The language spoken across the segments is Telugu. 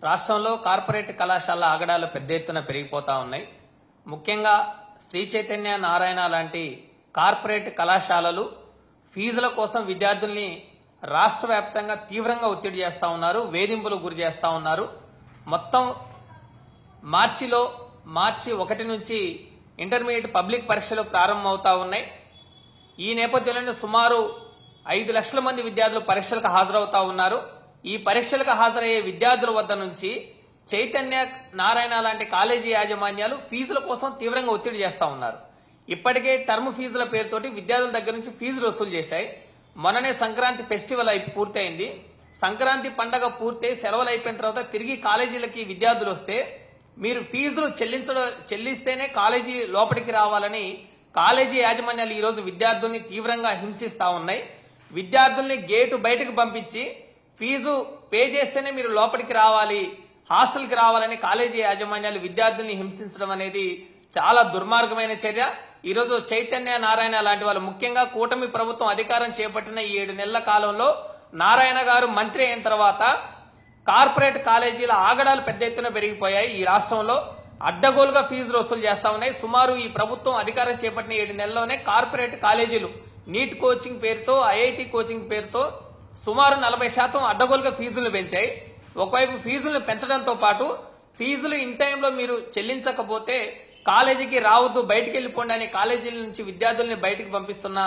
రాష్ట్రంలో కార్పొరేట్ కళాశాల ఆగడాలు పెద్ద ఎత్తున పెరిగిపోతా ఉన్నాయి. ముఖ్యంగా శ్రీ చైతన్య నారాయణ లాంటి కార్పొరేట్ కళాశాలలు ఫీజుల కోసం విద్యార్థుల్ని రాష్ట్ర వ్యాప్తంగా తీవ్రంగా ఒత్తిడి చేస్తా ఉన్నారు, వేధింపులకు గురి చేస్తా ఉన్నారు. మొత్తం మార్చి 1 నుంచి ఇంటర్మీడియట్ పబ్లిక్ పరీక్షలు ప్రారంభమవుతా ఉన్నాయి. ఈ నేపథ్యంలో సుమారు 5 లక్షల మంది విద్యార్థులు పరీక్షలకు హాజరవుతా ఉన్నారు. ఈ పరీక్షలకు హాజరయ్యే విద్యార్థుల వద్ద నుంచి చైతన్య నారాయణ లాంటి కాలేజీ యాజమాన్యాలు ఫీజుల కోసం తీవ్రంగా ఒత్తిడి చేస్తా ఉన్నారు. ఇప్పటికే టర్మ్ ఫీజుల పేరుతోటి విద్యార్థుల దగ్గర నుంచి ఫీజులు వసూలు చేశాయి. మొన్ననే సంక్రాంతి ఫెస్టివల్ పూర్తయింది. సంక్రాంతి పండగ పూర్తయి సెలవులు అయిపోయిన తర్వాత తిరిగి కాలేజీలకి విద్యార్థులు వస్తే మీరు ఫీజులు చెల్లిస్తేనే కాలేజీ లోపలికి రావాలని కాలేజీ యాజమాన్యాలు ఈ రోజు విద్యార్థుల్ని తీవ్రంగా హింసిస్తా ఉన్నాయి. విద్యార్థుల్ని గేటు బయటకు పంపించి ఫీజు పే చేస్తేనే మీరు లోపలికి రావాలి, హాస్టల్కి రావాలని కాలేజీ యాజమాన్యాలు విద్యార్థుల్ని హింసించడం అనేది చాలా దుర్మార్గమైన చర్య. ఈ రోజు చైతన్య నారాయణ లాంటి వాళ్ళు, ముఖ్యంగా కూటమి ప్రభుత్వం అధికారం చేపట్టిన ఈ 7 నెలల కాలంలో నారాయణ గారు మంత్రి అయిన తర్వాత కార్పొరేట్ కాలేజీల ఆగడాలు పెద్ద ఎత్తున పెరిగిపోయాయి. ఈ రాష్ట్రంలో అడ్డగోలుగా ఫీజులు వసూలు చేస్తా ఉన్నాయి. సుమారు ఈ ప్రభుత్వం అధికారం చేపట్టిన 7 నెలల్లోనే కార్పొరేట్ కాలేజీలు నీట్ కోచింగ్ పేరుతో, ఐఐటి కోచింగ్ పేరుతో సుమారు 40% అడ్డగోలుగా ఫీజులు పెంచాయి. ఒకవైపు ఫీజులను పెంచడంతో పాటు ఫీజులు ఇన్ టైంలో మీరు చెల్లించకపోతే కాలేజీకి రావద్దు, బయటికి వెళ్లిపోండి అని కాలేజీల నుంచి విద్యార్థుల్ని బయటికి పంపిస్తున్న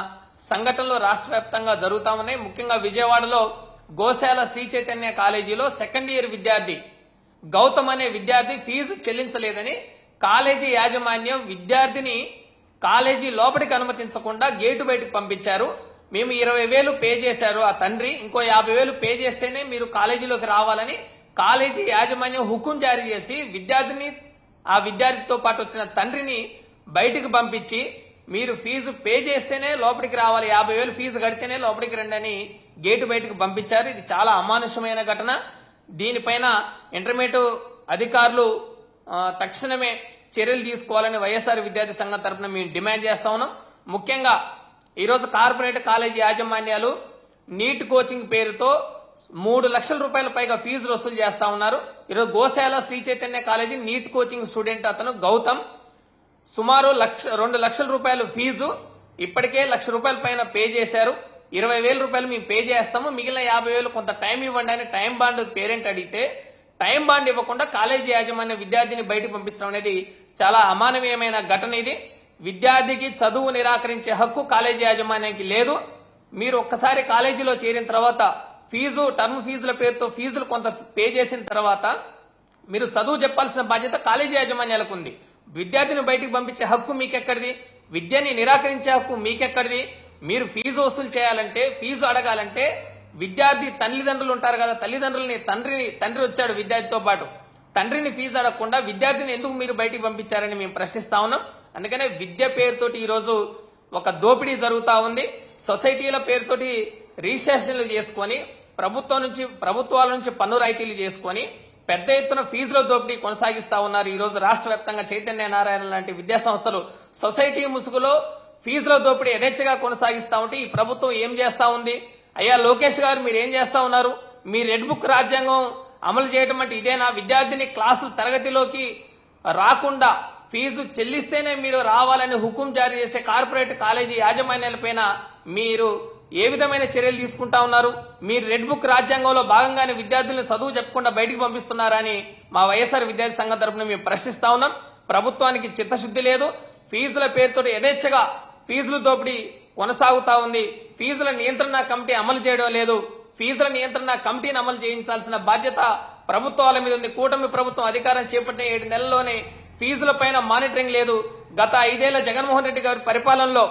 సంఘటనలు రాష్ట్ర వ్యాప్తంగా జరుగుతా ఉన్నాయి. ముఖ్యంగా విజయవాడలో గోశాల శ్రీ చైతన్య కాలేజీలో 2nd ఇయర్ విద్యార్థి గౌతమ్ అనే విద్యార్థి ఫీజు చెల్లించలేదని కాలేజీ యాజమాన్యం విద్యార్థిని కాలేజీ లోపలికి అనుమతించకుండా గేటు బయటకు పంపించారు. మేము 20,000 పే చేశారు ఆ తండ్రి, ఇంకో 50,000 పే చేస్తేనే మీరు కాలేజీలోకి రావాలని కాలేజీ యాజమాన్యం హుకుం జారీ చేసి విద్యార్థిని, ఆ విద్యార్థితో పాటు వచ్చిన తండ్రిని బయటకు పంపించి మీరు ఫీజు పే చేస్తేనే లోపలికి రావాలి, 50,000 ఫీజు కడితేనే లోపలికి రండి అని గేటు బయటకు పంపించారు. ఇది చాలా అమానుషమైన ఘటన. దీనిపైన ఇంటర్మీడియట్ అధికారులు తక్షణమే చర్యలు తీసుకోవాలని వైఎస్ఆర్ విద్యార్థి సంఘం తరఫున మేము డిమాండ్ చేస్తా ఉన్నాం. ముఖ్యంగా ఈరోజు కార్పొరేట్ కాలేజీ యాజమాన్యాలు నీట్ కోచింగ్ పేరుతో 3 లక్షల రూపాయల పైగా ఫీజులు వసూలు చేస్తా ఉన్నారు. ఈరోజు Goshala Sri Chaitanya college NEET coaching student అతను గౌతమ్ సుమారు 2 లక్షల రూపాయలు ఫీజు, ఇప్పటికే 1 లక్ష రూపాయల పైన పే చేశారు. 20,000 రూపాయలు మేము పే చేస్తాము, మిగిలిన 50,000 కొంత టైం ఇవ్వండి అని టైం బాండ్ పేరెంట్ అడిగితే టైం బాండ్ ఇవ్వకుండా కాలేజీ యాజమాన్య విద్యార్థిని బయటకు పంపించడం అనేది చాలా అమానవీయమైన ఘటన. ఇది విద్యార్థికి చదువు నిరాకరించే హక్కు కాలేజీ యాజమాన్యానికి లేదు. మీరు ఒక్కసారి కాలేజీలో చేరిన తర్వాత టర్మ్ ఫీజుల పేరుతో ఫీజులు కొంత పే చేసిన తర్వాత మీరు చదువు చెప్పాల్సిన బాధ్యత కాలేజీ యాజమాన్యాలకు ఉంది. విద్యార్థిని బయటికి పంపించే హక్కు మీకెక్కడిది? విద్యని నిరాకరించే హక్కు మీకెక్కడిది? మీరు ఫీజు వసూలు చేయాలంటే, ఫీజు అడగాలంటే విద్యార్థి తల్లిదండ్రులు ఉంటారు కదా, తల్లిదండ్రులని తండ్రి వచ్చాడు విద్యార్థితో పాటు, తండ్రిని ఫీజు అడగకుండా విద్యార్థిని ఎందుకు మీరు బయటికి పంపించారని మేము ప్రశ్నిస్తా ఉన్నాం. అందుకనే విద్య పేరుతోటి ఈరోజు ఒక దోపిడీ జరుగుతా ఉంది. సొసైటీల పేరుతోటి రిజిస్ట్రేషన్లు చేసుకొని ప్రభుత్వాల నుంచి పన్ను రాయితీలు చేసుకొని పెద్ద ఎత్తున ఫీజుల దోపిడీ కొనసాగిస్తా ఉన్నారు. ఈ రోజు రాష్ట్ర వ్యాప్తంగా చైతన్య నారాయణ లాంటి విద్యా సంస్థలు సొసైటీ ముసుగులో ఫీజుల దోపిడీ యథేచ్ఛగా కొనసాగిస్తా ఉంటే ఈ ప్రభుత్వం ఏం చేస్తా ఉంది? అయ్యా లోకేష్ గారు, మీరు ఏం చేస్తా ఉన్నారు? మీ రెడ్ బుక్ రాజ్యాంగం అమలు చేయడం అంటే ఇదేనా? విద్యార్థిని క్లాసులు తరగతిలోకి రాకుండా ఫీజు చెల్లిస్తేనే మీరు రావాలని హుకుం జారీ చేసే కార్పొరేట్ కాలేజీ యాజమాన్యాలపైన మీరు ఏ విధమైన చర్యలు తీసుకుంటా ఉన్నారు? మీరు రెడ్ బుక్ రాజ్యాంగంలో భాగంగానే విద్యార్థులను చదువు చెప్పకుండా బయటికి పంపిస్తున్నారని మా వైఎస్ఆర్ విద్యార్థి సంఘం తరఫున మేము ప్రశ్నిస్తా ఉన్నాం. ప్రభుత్వానికి చిత్తశుద్ధి లేదు. ఫీజుల పేరుతో యథేచ్ఛగా ఫీజుల దోపిడీ కొనసాగుతా ఉంది. ఫీజుల నియంత్రణ కమిటీ అమలు చేయడం లేదు. ఫీజుల నియంత్రణ కమిటీని అమలు చేయించాల్సిన బాధ్యత ప్రభుత్వాల మీద ఉంది. కూటమి ప్రభుత్వం అధికారం చేపట్టిన 7 నెలల్లోనే ఫీజుల పైన మానిటరింగ్ లేదు. గత 5 ఏళ్ల జగన్మోహన్ రెడ్డి గారి పరిపాలనలో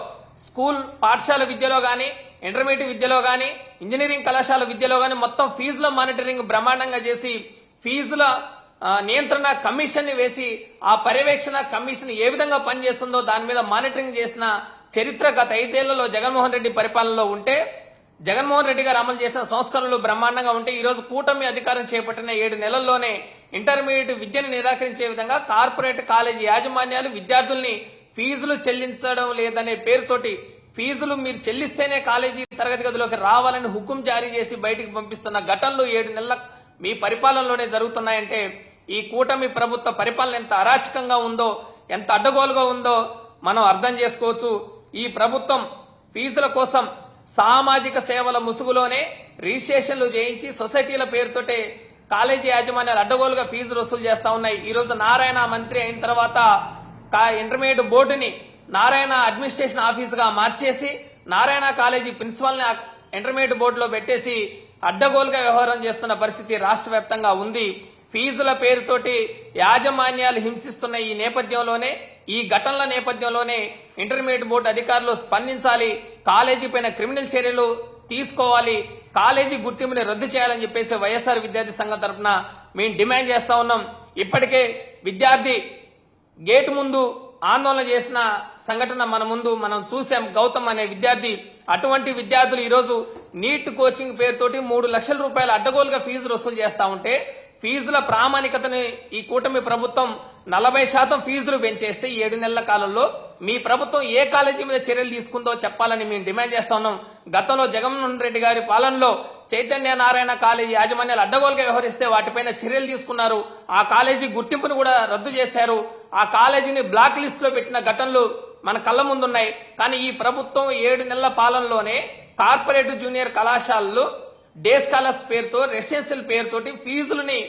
పాఠశాల విద్యలో గాని, ఇంటర్మీడియట్ విద్యలో గాని, ఇంజనీరింగ్ కళాశాల విద్యలో గాని మొత్తం ఫీజుల మానిటరింగ్ బ్రహ్మాండంగా చేసి ఫీజుల నియంత్రణ కమిషన్ ని వేసి ఆ పర్యవేక్షణ కమిషన్ ఏ విధంగా పనిచేస్తుందో దాని మీద మానిటరింగ్ చేసిన చరిత్ర గత 5 ఏళ్లలో జగన్మోహన్ రెడ్డి పరిపాలనలో ఉంటే, జగన్మోహన్ రెడ్డి గారు అమలు చేసిన సంస్కరణలు బ్రహ్మాండంగా ఉంటే ఈ రోజు కూటమి అధికారం చేపట్టిన 7 నెలల్లోనే ఇంటర్మీడియట్ విద్యను నిరాకరించే విధంగా కార్పొరేట్ కాలేజీ యాజమాన్యాలు విద్యార్థుల్ని ఫీజులు చెల్లించడం లేదనే పేరుతోటి ఫీజులు మీరు చెల్లిస్తేనే కాలేజీ తరగతి గదిలోకి రావాలని హుకుం జారీ చేసి బయటికి పంపిస్తున్న ఘటనలు 7 నెలల మీ పరిపాలనలోనే జరుగుతున్నాయంటే ఈ కూటమి ప్రభుత్వ పరిపాలన ఎంత అరాచకంగా ఉందో, ఎంత అడ్డగోలుగా ఉందో మనం అర్థం చేసుకోవచ్చు. ఈ ప్రభుత్వం ఫీజుల కోసం సామాజిక సేవల ముసుగులోనే రిజిస్ట్రేషన్లు చేయించి సొసైటీల పేరుతోటే కాలేజీ యాజమాన్యాలు అడ్డగోలుగా ఫీజులు వసూలు చేస్తా ఉన్నాయి. ఈ రోజు నారాయణ మంత్రి అయిన తర్వాత ఇంటర్మీడియట్ బోర్డుని నారాయణ అడ్మినిస్ట్రేషన్ ఆఫీస్ గా మార్చేసి నారాయణ కాలేజీ ప్రిన్సిపల్ ని ఇంటర్మీడియట్ బోర్డులో పెట్టేసి అడ్డగోలుగా వ్యవహారం చేస్తున్న పరిస్థితి రాష్ట్ర వ్యాప్తంగా ఉంది. ఫీజుల పేరుతోటి యాజమాన్యాలు హింసిస్తున్న ఈ నేపథ్యంలోనే, ఈ ఘటనల నేపథ్యంలోనే ఇంటర్మీడియట్ బోర్డు అధికారులు స్పందించాలి, కాలేజీ పైన క్రిమినల్ చర్యలు తీసుకోవాలి, కాలేజీ గుర్తింపుని రద్దు చేయాలని చెప్పేసి వైఎస్ఆర్ విద్యార్థి సంఘం తరఫున మేము డిమాండ్ చేస్తా ఉన్నాం. ఇప్పటికే విద్యార్థి గేటు ముందు ఆందోళన చేసిన సంఘటన మనం చూసాం. గౌతమ్ అనే విద్యార్థి, అటువంటి విద్యార్థులు ఈరోజు నీట్ కోచింగ్ పేరుతోటి 3 లక్షల రూపాయల అడ్డగోలుగా ఫీజులు వసూలు చేస్తా ఉంటే, ఫీజుల ప్రామాణికతని ఈ కూటమి ప్రభుత్వం 40% ఫీజులు పెంచేస్తే 7 నెలల కాలంలో మీ ప్రభుత్వం ఏ కాలేజీ మీద చర్యలు తీసుకుందో చెప్పాలని మేము డిమాండ్ చేస్తా ఉన్నాం. గతంలో జగన్మోహన్ రెడ్డి గారి పాలనలో చైతన్య నారాయణ కాలేజీ యాజమాన్యాలు అడ్డగోలుగా వ్యవహరిస్తే వాటిపైన చర్యలు తీసుకున్నారు. ఆ కాలేజీ గుర్తింపును కూడా రద్దు చేశారు. ఆ కాలేజీని బ్లాక్ లిస్ట్ లో పెట్టిన ఘటనలు మన కళ్ళ ముందున్నాయి. కానీ ఈ ప్రభుత్వం 7 నెలల పాలనలోనే కార్పొరేట్ జూనియర్ కళాశాలలు డే స్కాలర్స్ పేరుతో, రెసిడెన్షియల్ పేరుతోటి ఫీజులని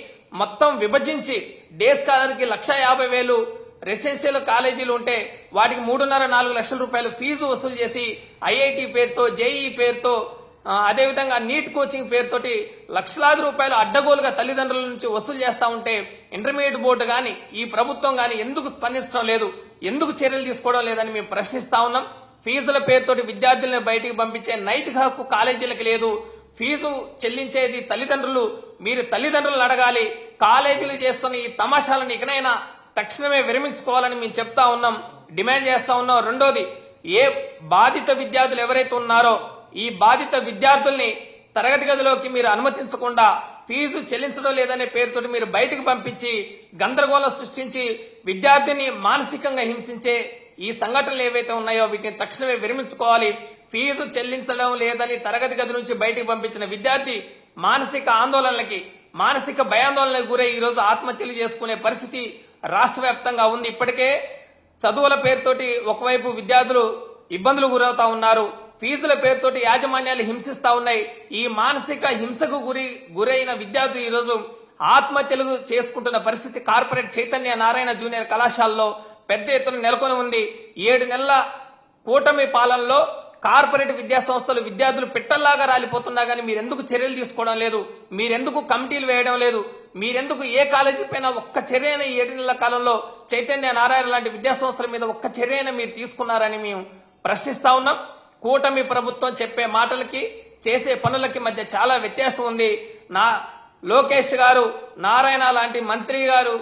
మొత్తం విభజించి డే స్కాలర్ కి 1,50,000 రెసిడెన్షియల్ కాలేజీలు ఉంటే వాటికి 3.5-4 లక్షల రూపాయలు ఫీజు వసూలు చేసి ఐఐటి పేరుతో, జేఈ పేరుతో, అదేవిధంగా నీట్ కోచింగ్ పేరుతోటి లక్షలాది రూపాయలు అడ్డగోలుగా తల్లిదండ్రుల నుంచి వసూలు చేస్తా ఉంటే ఇంటర్మీడియట్ బోర్డు గాని ఈ ప్రభుత్వం గాని ఎందుకు స్పందించడం లేదు, ఎందుకు చర్యలు తీసుకోవడం లేదని మేము ప్రశ్నిస్తా ఉన్నాం. ఫీజుల పేరుతోటి విద్యార్థులను బయటికి పంపించే నైతిక హక్కు కాలేజీలకు లేదు. ఫీజు చెల్లించేది తల్లిదండ్రులు. మీరు తల్లిదండ్రులను అడగాలి. కాలేజీలు చేస్తున్న ఈ తమాషాలను ఇకనైనా తక్షణమే విరమించుకోవాలని మేము చెప్తా ఉన్నాం, డిమాండ్ చేస్తా ఉన్నాం. రెండోది, ఏ బాధిత విద్యార్థులు ఎవరైతే ఉన్నారో ఈ బాధిత విద్యార్థుల్ని తరగతి గదిలోకి మీరు అనుమతించకుండా ఫీజు చెల్లించడం లేదనే పేరుతోటి మీరు బయటకు పంపించి గందరగోళం సృష్టించి విద్యార్థిని మానసికంగా హింసించే ఈ సంఘటనలు ఏవైతే ఉన్నాయో వీటిని తక్షణమే విరమించుకోవాలి. ఫీజు చెల్లించడం లేదని తరగతి గది నుంచి బయటకు పంపించిన విద్యార్థి మానసిక ఆందోళనలకి, మానసిక భయాందోళనలకు గురై ఈ రోజు ఆత్మహత్యలు చేసుకునే పరిస్థితి రాష్ట్ర వ్యాప్తంగా ఉంది. ఇప్పటికే చదువుల పేరుతోటి ఒకవైపు విద్యార్థులు ఇబ్బందులు గురవుతా ఉన్నారు, ఫీజుల పేరుతోటి యాజమాన్యాలు హింసిస్తా ఉన్నాయి. ఈ మానసిక హింసకు గురైన విద్యార్థులు ఈ రోజు ఆత్మహత్యలు చేసుకుంటున్న పరిస్థితి కార్పొరేట్ చైతన్య నారాయణ జూనియర్ కళాశాలలో పెద్ద ఎత్తున నెలకొని ఉంది. 7 నెలల కూటమి పాలనలో కార్పొరేట్ విద్యా సంస్థలు విద్యార్థులు పిట్టల్లాగా రాలిపోతున్నా గానీ మీరెందుకు చర్యలు తీసుకోవడం లేదు, మీరెందుకు కమిటీలు వేయడం లేదు, మీరెందుకు ఏ కాలేజీ పైన ఒక్క చర్యైన 7 నెలల కాలంలో చైతన్య నారాయణ లాంటి విద్యా సంస్థల మీద ఒక్క చర్యైన మీరు తీసుకున్నారని మేము ప్రశ్నిస్తా ఉన్నాం. కూటమి ప్రభుత్వం చెప్పే మాటలకి చేసే పనులకి మధ్య చాలా వ్యత్యాసం ఉంది. లోకేష్ గారు, నారాయణ లాంటి మంత్రి గారు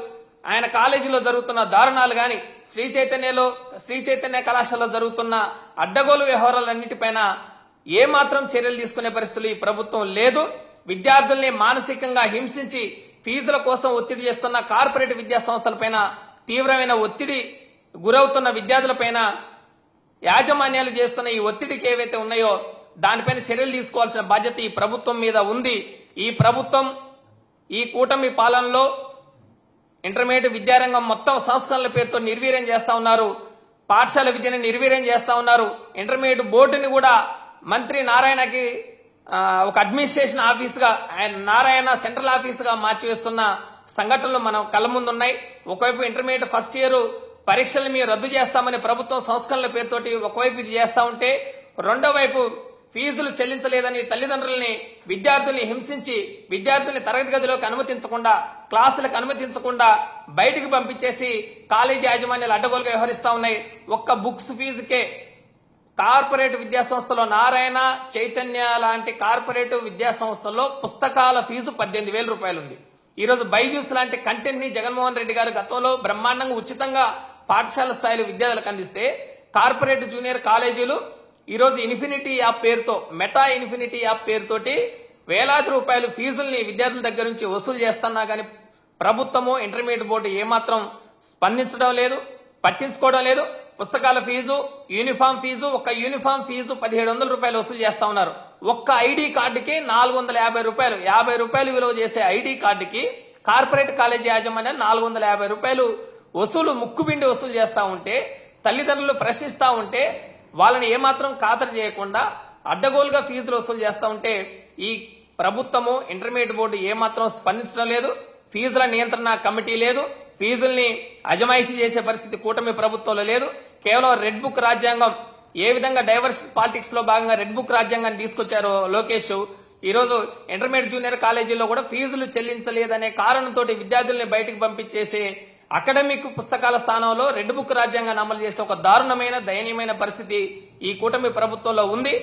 ఆయన కాలేజీలో జరుగుతున్న దారుణాలు గాని, శ్రీ చైతన్య కళాశాలలో జరుగుతున్న అడ్డగోలు వ్యవహారాలన్నిటిపైన ఏమాత్రం చర్యలు తీసుకునే పరిస్థితులు ఈ ప్రభుత్వం లేదు. విద్యార్థుల్ని మానసికంగా హింసించి ఫీజుల కోసం ఒత్తిడి చేస్తున్న కార్పొరేట్ విద్యా సంస్థలపైన, తీవ్రమైన ఒత్తిడి గురవుతున్న విద్యార్థులపైన యాజమాన్యాలు చేస్తున్న ఈ ఒత్తిడికి ఏవైతే ఉన్నాయో దానిపైన చర్యలు తీసుకోవాల్సిన బాధ్యత ఈ ప్రభుత్వం మీద ఉంది. ఈ ప్రభుత్వం ఈ కూటమి పాలనలో ఇంటర్మీడియట్ విద్యారంగం మొత్తం సంస్కరణల పేరుతో నిర్వీర్యం చేస్తా ఉన్నారు. పాఠశాల విద్యను నిర్వీర్యం చేస్తా ఉన్నారు. ఇంటర్మీడియట్ బోర్డుని కూడా మంత్రి నారాయణకి ఒక అడ్మినిస్ట్రేషన్ ఆఫీస్ గా, ఆయన నారాయణ సెంట్రల్ ఆఫీస్ గా మార్చివేస్తున్న సంఘటనలు మనం కళ్ళ ముందు ఉన్నాయి. ఒకవైపు ఇంటర్మీడియట్ ఫస్ట్ ఇయర్ పరీక్షలు మేము రద్దు చేస్తామని ప్రభుత్వం సంస్కరణల పేరుతోటి ఒకవైపు ఇది చేస్తా ఉంటే, రెండో వైపు ఫీజులు చెల్లించలేదని తల్లిదండ్రుల్ని, విద్యార్థుల్ని హింసించి విద్యార్థుల్ని తరగతి గదిలోకి అనుమతించకుండా, క్లాసులకు అనుమతించకుండా బయటికి పంపించేసి కాలేజీ యాజమాన్యాలు అడ్డగోలుగా వ్యవహరిస్తా ఉన్నాయి. ఒక్క బుక్స్ ఫీజుకే కార్పొరేట్ విద్యా సంస్థలో, నారాయణ, చైతన్య లాంటి కార్పొరేట్ విద్యా సంస్థల్లో పుస్తకాల ఫీజు 18,000 రూపాయలు ఉంది. ఈ రోజు బైజూస్ లాంటి కంటెంట్ ని జగన్మోహన్ రెడ్డి గారు గతంలో బ్రహ్మాండంగా ఉచితంగా పాఠశాల స్థాయిలో విద్యార్థులకు అందిస్తే, కార్పొరేట్ జూనియర్ కాలేజీలు ఈ రోజు ఇన్ఫినిటీ యాప్ పేరుతో, మెటా ఇన్ఫినిటీ యాప్ పేరుతోటి వేలాది రూపాయలు ఫీజుల్ని విద్యార్థుల దగ్గర నుంచి వసూలు చేస్తున్నా గానీ ప్రభుత్వము, ఇంటర్మీడియట్ బోర్డు ఏమాత్రం స్పందించడం లేదు, పట్టించుకోవడం లేదు. పుస్తకాల ఫీజు, యూనిఫామ్ ఫీజు, ఒక్క యూనిఫామ్ ఫీజు 1700 రూపాయలు వసూలు చేస్తా ఉన్నారు. ఒక్క ఐడి కార్డుకి 450 రూపాయలు, 50 రూపాయలు విలువ చేసే ఐడి కార్డుకి కార్పొరేట్ కాలేజీ యాజమాన్యం 450 రూపాయలు వసూలు, ముక్కుబిండి వసూలు చేస్తా ఉంటే, తల్లిదండ్రులు ప్రశ్నిస్తా ఉంటే వాళ్ళని ఏమాత్రం ఖాతరు చేయకుండా అడ్డగోలుగా ఫీజులు వసూలు చేస్తా ఉంటే ఈ ప్రభుత్వము, ఇంటర్మీడియట్ బోర్డు ఏమాత్రం స్పందించడం లేదు. ఫీజుల నియంత్రణ కమిటీ లేదు. ఫీజుల్ని అజమాయిషీ చేసే పరిస్థితి కూటమి ప్రభుత్వంలో లేదు. కేవలం రెడ్ బుక్ రాజ్యాంగం, ఏ విధంగా డైవర్స్ పాలిటిక్స్ లో భాగంగా రెడ్ బుక్ రాజ్యాంగాన్ని తీసుకొచ్చారో లోకేష్, ఈ రోజు ఇంటర్మీడియట్ జూనియర్ కాలేజీల్లో కూడా ఫీజులు చెల్లించలేదనే కారణంతో విద్యార్థుల్ని బయటకు పంపించేసి అకాడమిక్ పుస్తకాల స్థానంలో రెడ్ బుక్ రాజ్యాంగాన్ని అమలు చేసే ఒక దారుణమైన, దయనీయమైన పరిస్థితి ఈ కూటమి ప్రభుత్వంలో ఉంది.